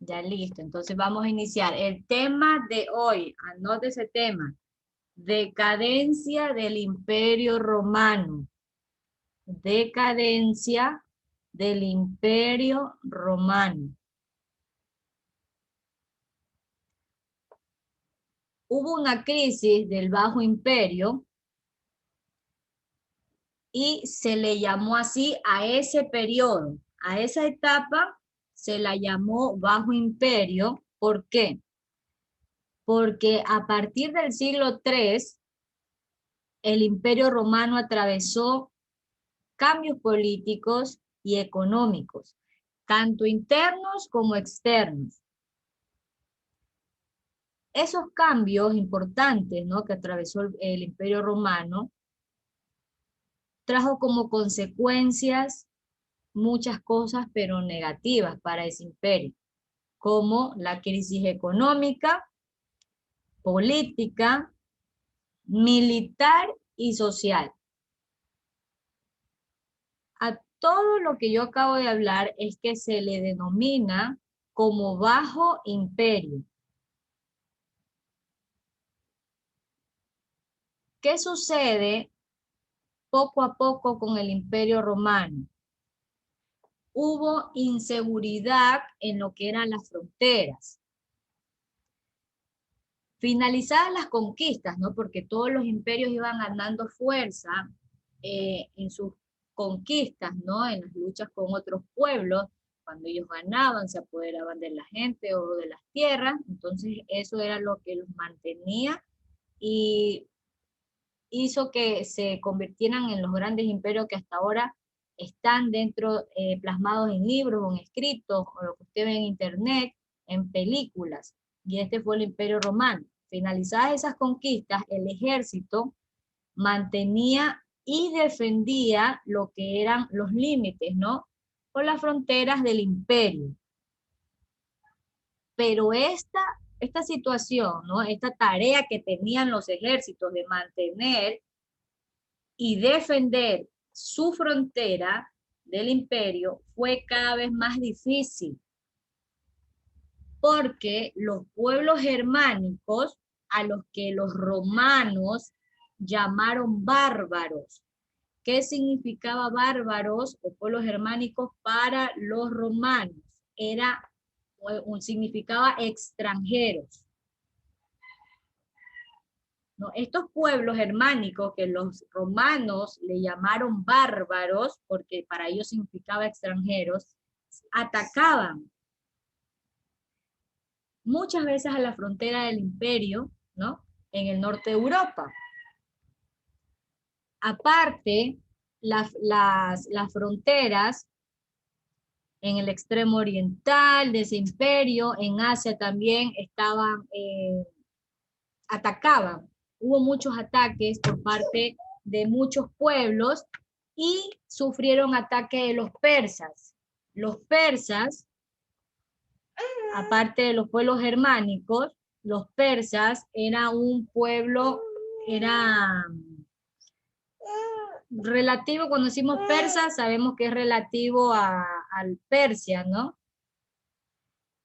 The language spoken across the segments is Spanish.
Ya listo, entonces vamos a iniciar. El tema de hoy, anote ese tema. Decadencia del Imperio Romano. Decadencia del Imperio Romano. Hubo una crisis del Bajo Imperio y se le llamó así a ese periodo, a esa etapa se la llamó Bajo Imperio. ¿Por qué? Porque a partir del siglo III, el Imperio Romano atravesó cambios políticos y económicos, tanto internos como externos. Esos cambios importantes, ¿no?, que atravesó el Imperio Romano, trajo como consecuencias muchas cosas, pero negativas para ese imperio, como la crisis económica, política, militar y social. A todo lo que yo acabo de hablar es que se le denomina como Bajo Imperio. ¿Qué sucede poco a poco con el Imperio Romano? Hubo inseguridad en lo que eran las fronteras. Finalizadas las conquistas, ¿no?, porque todos los imperios iban ganando fuerza en sus conquistas, ¿no?, en las luchas con otros pueblos. Cuando ellos ganaban, se apoderaban de la gente o de las tierras, entonces eso era lo que los mantenía y hizo que se convirtieran en los grandes imperios que hasta ahora están dentro, plasmados en libros o en escritos, o lo que usted ve en internet, en películas. Y este fue el Imperio Romano. Finalizadas esas conquistas, el ejército mantenía y defendía lo que eran los límites, ¿no?, o las fronteras del imperio. Pero esta situación, ¿no?, esta tarea que tenían los ejércitos de mantener y defender su frontera del imperio fue cada vez más difícil, porque los pueblos germánicos, a los que los romanos llamaron bárbaros. ¿Qué significaba bárbaros o pueblos germánicos para los romanos? Significaba extranjeros. ¿No? Estos pueblos germánicos que los romanos le llamaron bárbaros, porque para ellos significaba extranjeros, atacaban muchas veces a la frontera del imperio, ¿no?, en el norte de Europa. Aparte, las fronteras en el extremo oriental de ese imperio, en Asia también estaban, atacaban. Hubo muchos ataques por parte de muchos pueblos y sufrieron ataque de los persas. Los persas, aparte de los pueblos germánicos, los persas era un pueblo, era relativo, cuando decimos persa, sabemos que es relativo al Persia, ¿no?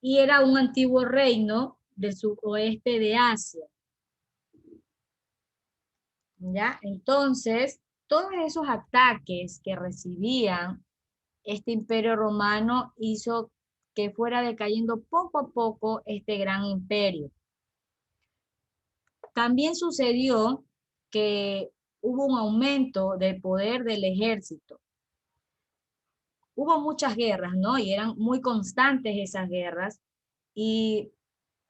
Y era un antiguo reino del suroeste de Asia. ¿Ya? Entonces, todos esos ataques que recibían este imperio romano hizo que fuera decayendo poco a poco este gran imperio. También sucedió que hubo un aumento del poder del ejército. Hubo muchas guerras, ¿no? Y eran muy constantes esas guerras, y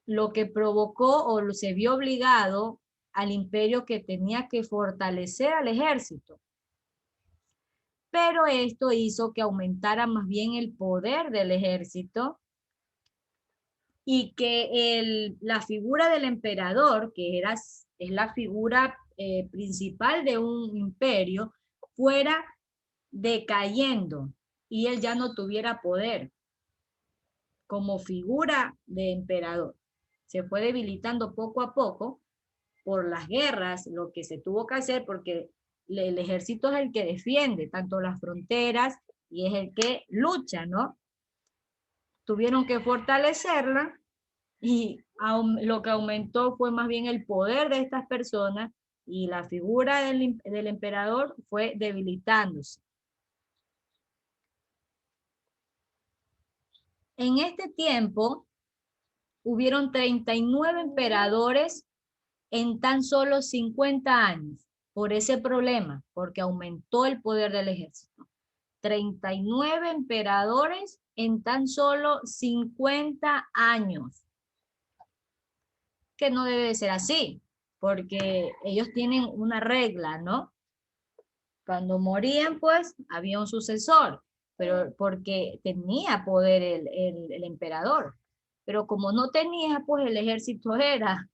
lo que provocó o se vio obligado al imperio que tenía que fortalecer al ejército. Pero esto hizo que aumentara más bien el poder del ejército y que la figura del emperador, que es la figura principal de un imperio, fuera decayendo y él ya no tuviera poder como figura de emperador. Se fue debilitando poco a poco por las guerras, lo que se tuvo que hacer, porque el ejército es el que defiende tanto las fronteras y es el que lucha, ¿no? tuvieron que fortalecerla y lo que aumentó fue más bien el poder de estas personas y la figura del emperador fue debilitándose. En este tiempo hubieron 39 emperadores en tan solo 50 años por ese problema, porque aumentó el poder del ejército. 39 emperadores en tan solo 50 años. Que no debe de ser así, porque ellos tienen una regla, ¿no? Cuando morían, pues, había un sucesor, pero porque tenía poder el emperador. Pero como no tenía, pues el ejército era.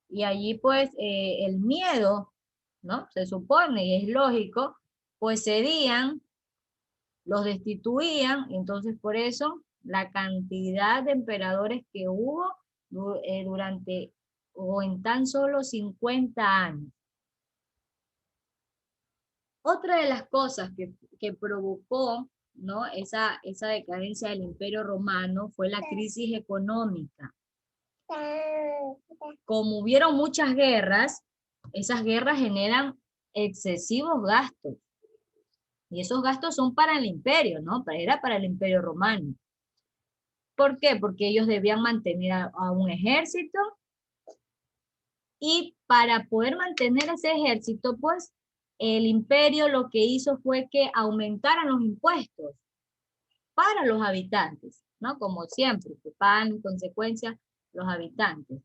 Y allí, pues, el miedo, ¿no? Se supone, y es lógico, pues cedían, los destituían, entonces por eso la cantidad de emperadores que hubo durante o en tan solo 50 años. Otra de las cosas que provocó, ¿no? esa decadencia del Imperio Romano fue la crisis económica. Como hubieron muchas guerras, esas guerras generan excesivos gastos. Y esos gastos son para el imperio, ¿no? Era para el Imperio Romano. ¿Por qué? Porque ellos debían mantener a un ejército y para poder mantener ese ejército, pues el imperio lo que hizo fue que aumentaran los impuestos para los habitantes, ¿no? Como siempre, que pagan en consecuencia los habitantes.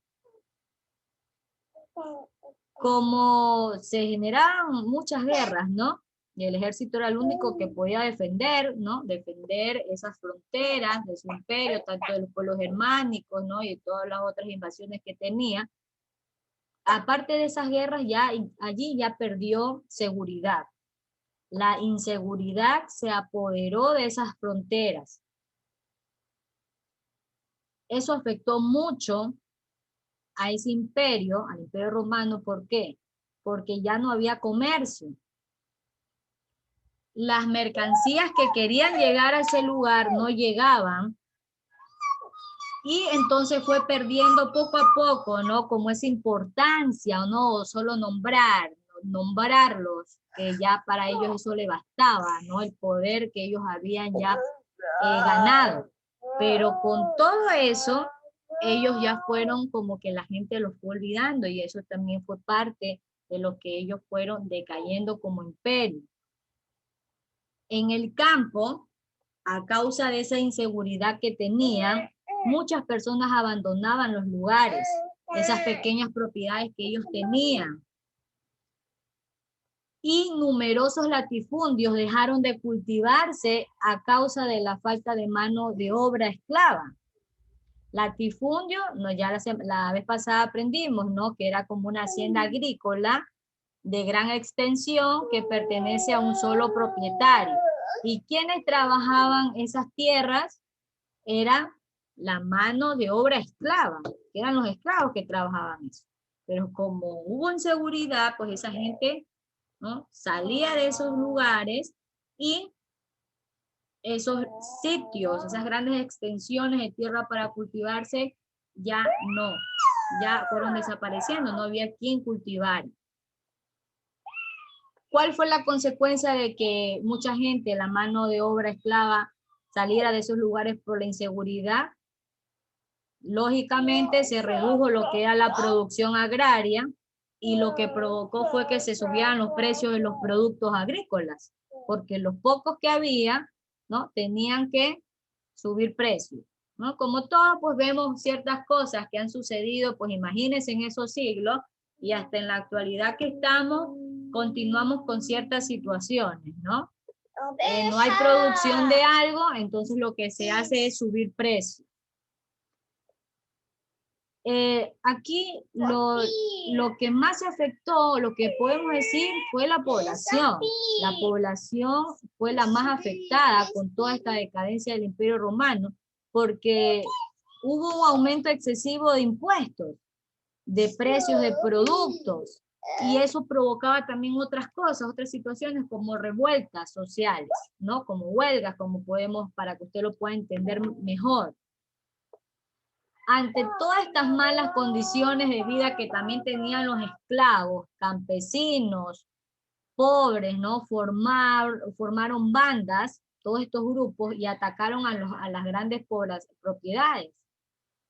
Como se generaban muchas guerras, ¿no? Y el ejército era el único que podía defender, ¿no? Defender esas fronteras de su imperio, tanto de los pueblos germánicos, ¿no? Y de todas las otras invasiones que tenía. Aparte de esas guerras, allí ya perdió seguridad. La inseguridad se apoderó de esas fronteras. Eso afectó mucho a ese imperio, al Imperio Romano. ¿Por qué? Porque ya no había comercio. Las mercancías que querían llegar a ese lugar no llegaban. Y entonces fue perdiendo poco a poco, ¿no? Como esa importancia, ¿no? Solo nombrarlos, que ya para ellos eso le bastaba, ¿no? El poder que ellos habían ya ganado. Pero con todo eso, ellos ya fueron como que la gente los fue olvidando y eso también fue parte de lo que ellos fueron decayendo como imperio. En el campo, a causa de esa inseguridad que tenían, muchas personas abandonaban los lugares, esas pequeñas propiedades que ellos tenían. Y numerosos latifundios dejaron de cultivarse a causa de la falta de mano de obra esclava. Latifundio, no, ya la vez pasada aprendimos, ¿no? Que era como una hacienda agrícola de gran extensión que pertenece a un solo propietario. Y quienes trabajaban esas tierras era la mano de obra esclava, que eran los esclavos que trabajaban eso. Pero como hubo inseguridad, pues esa gente, ¿no? Salía de esos lugares y esos sitios, esas grandes extensiones de tierra para cultivarse, ya fueron desapareciendo, no había quien cultivar. ¿Cuál fue la consecuencia de que mucha gente, la mano de obra esclava, saliera de esos lugares por la inseguridad? Lógicamente se redujo lo que era la producción agraria y lo que provocó fue que se subieran los precios de los productos agrícolas, porque los pocos que había, ¿no? Tenían que subir precios, ¿no? Como todos, pues vemos ciertas cosas que han sucedido, pues imagínense en esos siglos y hasta en la actualidad que estamos, continuamos con ciertas situaciones, ¿no? No hay producción de algo, entonces lo que se hace es subir precios. Aquí lo que más se afectó, lo que podemos decir, fue la población. La población fue la más afectada con toda esta decadencia del Imperio Romano, porque hubo un aumento excesivo de impuestos, de precios de productos, Y eso provocaba también otras cosas, otras situaciones como revueltas sociales, ¿no? Como huelgas, como podemos, para que usted lo pueda entender mejor. Ante todas estas malas condiciones de vida que también tenían los esclavos, campesinos, pobres, ¿no? Formaron bandas, todos estos grupos, y atacaron a las grandes propiedades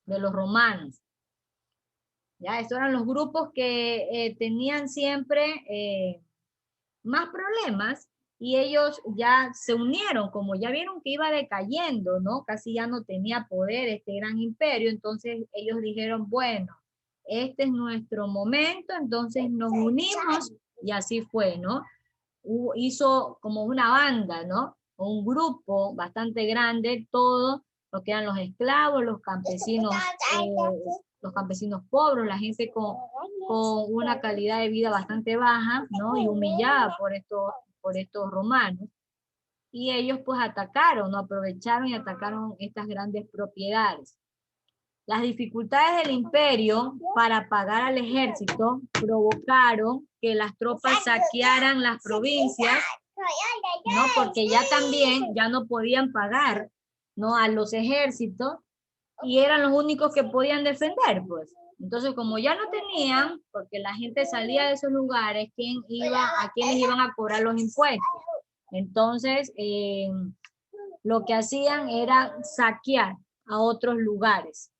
de los romanos. ¿Ya? Estos eran los grupos que tenían siempre más problemas, y ellos ya se unieron, como ya vieron que iba decayendo, ¿no? Casi ya no tenía poder este gran imperio, entonces ellos dijeron, bueno, este es nuestro momento, entonces nos unimos, y así fue, ¿no? Hizo como una banda, ¿no? Un grupo bastante grande, todo lo que eran los esclavos, los campesinos pobres, la gente con una calidad de vida bastante baja, ¿no? Y humillada por estos romanos. Y ellos pues atacaron, ¿no? Aprovecharon y atacaron estas grandes propiedades. Las dificultades del imperio para pagar al ejército provocaron que las tropas saquearan las provincias, ¿no? Porque ya también ya no podían pagar, ¿no? A los ejércitos, y eran los únicos que podían defender, pues. Entonces, como ya no tenían, porque la gente salía de esos lugares, ¿a quién les iban a cobrar los impuestos? Entonces, lo que hacían era saquear a otros lugares,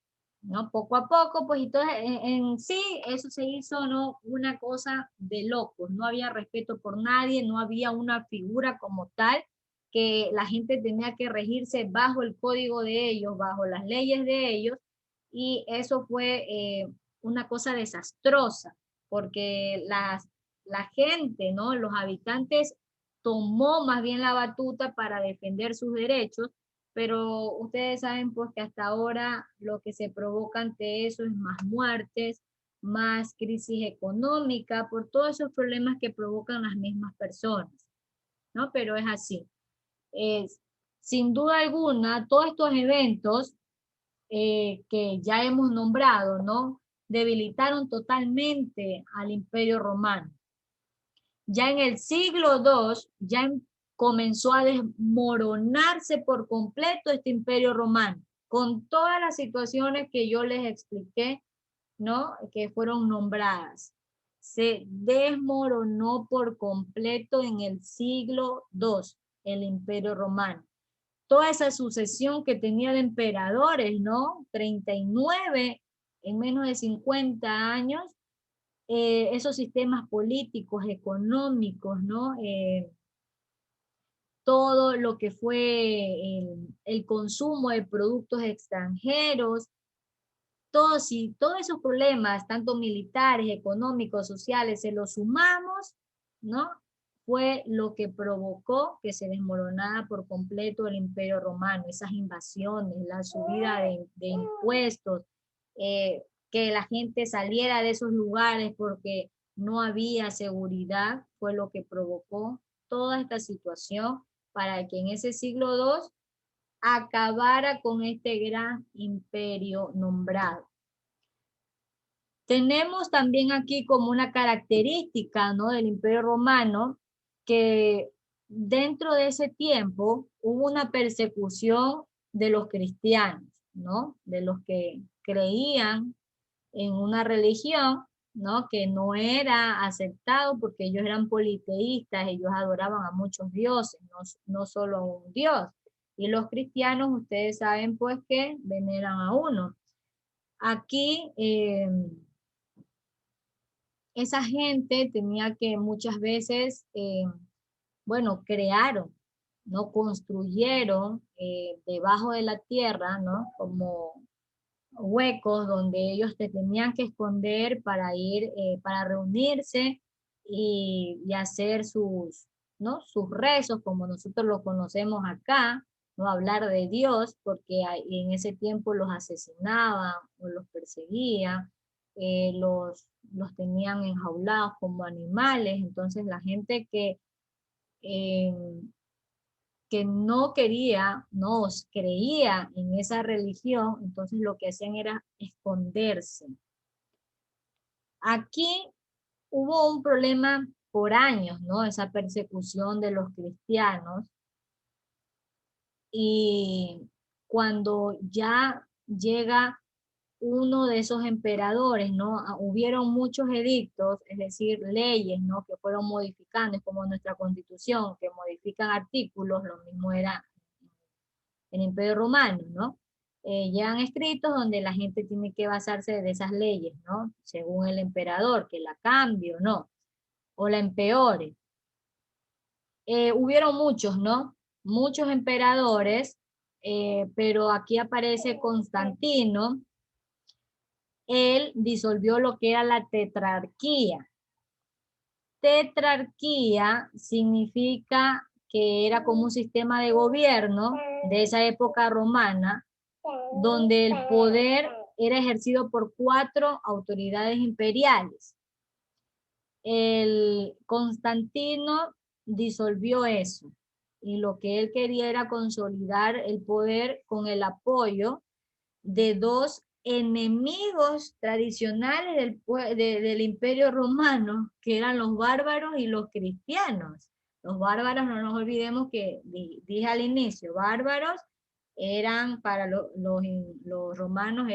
¿no? Poco a poco, pues, entonces, en sí, eso se hizo, ¿no? Una cosa de locos, no había respeto por nadie, no había una figura como tal, que la gente tenía que regirse bajo el código de ellos, bajo las leyes de ellos, y eso fue una cosa desastrosa, porque la gente, ¿no? Los habitantes tomó más bien la batuta para defender sus derechos, pero ustedes saben pues que hasta ahora lo que se provoca ante eso es más muertes, más crisis económica, por todos esos problemas que provocan las mismas personas, ¿no? Pero es así. Sin duda alguna, todos estos eventos que ya hemos nombrado, ¿no? Debilitaron totalmente al Imperio Romano. Ya en el siglo II, comenzó a desmoronarse por completo este Imperio Romano, con todas las situaciones que yo les expliqué, ¿no? Que fueron nombradas. Se desmoronó por completo en el siglo II, el Imperio Romano. Toda esa sucesión que tenía de emperadores, ¿no? 39 en menos de 50 años, esos sistemas políticos, económicos, ¿no? Todo lo que fue el consumo de productos extranjeros, todos esos problemas, tanto militares, económicos, sociales, se los sumamos, ¿no? Fue lo que provocó que se desmoronara por completo el Imperio Romano, esas invasiones, la subida de impuestos, que la gente saliera de esos lugares porque no había seguridad, fue lo que provocó toda esta situación para que en ese siglo II acabara con este gran imperio nombrado. Tenemos también aquí como una característica, ¿no? Del Imperio Romano, que dentro de ese tiempo hubo una persecución de los cristianos, ¿no? De los que creían en una religión, ¿no? Que no era aceptado porque ellos eran politeístas, ellos adoraban a muchos dioses, no solo a un dios. Y los cristianos, ustedes saben pues que veneran a uno. Aquí esa gente tenía que muchas veces, bueno, crearon, ¿no? Construyeron debajo de la tierra, ¿no? Como huecos donde ellos te tenían que esconder para ir, para reunirse y hacer sus, ¿no? Sus rezos, como nosotros los conocemos acá, no hablar de Dios, porque en ese tiempo los asesinaban o los perseguían, los tenían enjaulados como animales, entonces la gente eh, que no quería, no creía en esa religión, entonces lo que hacían era esconderse. Aquí hubo un problema por años, ¿no? Esa persecución de los cristianos. Y cuando ya llega uno de esos emperadores, ¿no? Hubieron muchos edictos, es decir, leyes, ¿no? Que fueron modificando, es como nuestra constitución, que modifican artículos, lo mismo era en el Imperio Romano, ¿no? Llegan escritos donde la gente tiene que basarse de esas leyes, ¿no? Según el emperador, que la cambie o no, o la empeore. Hubieron muchos, ¿no? Muchos emperadores, pero aquí aparece Constantino. Él disolvió lo que era la tetrarquía. Tetrarquía significa que era como un sistema de gobierno de esa época romana, donde el poder era ejercido por 4 autoridades imperiales. El Constantino disolvió eso y lo que él quería era consolidar el poder con el apoyo de 2 enemigos tradicionales del Imperio Romano, que eran los bárbaros y los cristianos. Los bárbaros, no nos olvidemos que dije al inicio, bárbaros eran para los romanos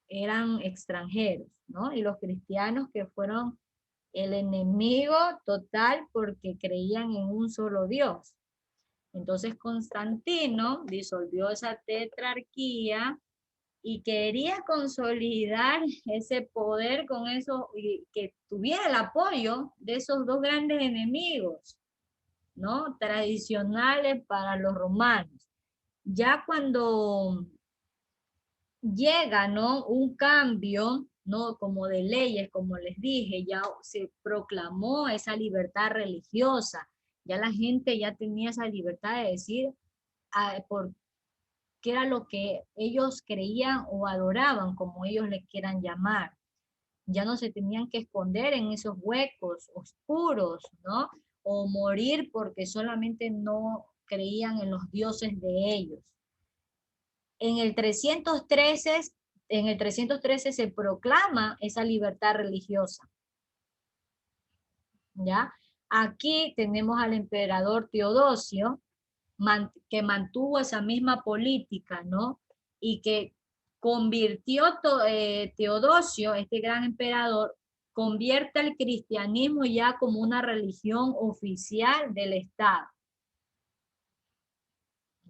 eran extranjeros, ¿no? Y los cristianos que fueron el enemigo total porque creían en un solo Dios. Entonces Constantino disolvió esa tetrarquía y quería consolidar ese poder con eso y que tuviera el apoyo de esos 2 grandes enemigos, ¿no? Tradicionales para los romanos. Ya cuando llega, ¿no? Un cambio, ¿no? Como de leyes, como les dije, ya se proclamó esa libertad religiosa, ya la gente ya tenía esa libertad de decir por qué era lo que ellos creían o adoraban, como ellos le quieran llamar. Ya no se tenían que esconder en esos huecos oscuros, ¿no? O morir porque solamente no creían en los dioses de ellos. En el 313, se proclama esa libertad religiosa. ¿Ya? Aquí tenemos al emperador Teodosio, que mantuvo esa misma política, ¿no? Y que convirtió Teodosio, este gran emperador, convierte el cristianismo ya como una religión oficial del Estado.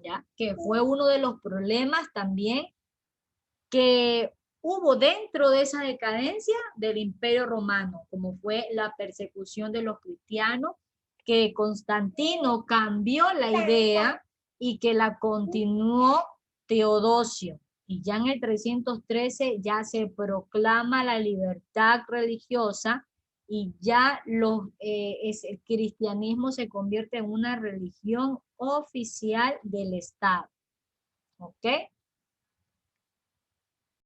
¿Ya? Que fue uno de los problemas también que hubo dentro de esa decadencia del Imperio Romano, como fue la persecución de los cristianos, que Constantino cambió la idea y que la continuó Teodosio. Y ya en el 313 ya se proclama la libertad religiosa y ya el cristianismo se convierte en una religión oficial del Estado. ¿Ok?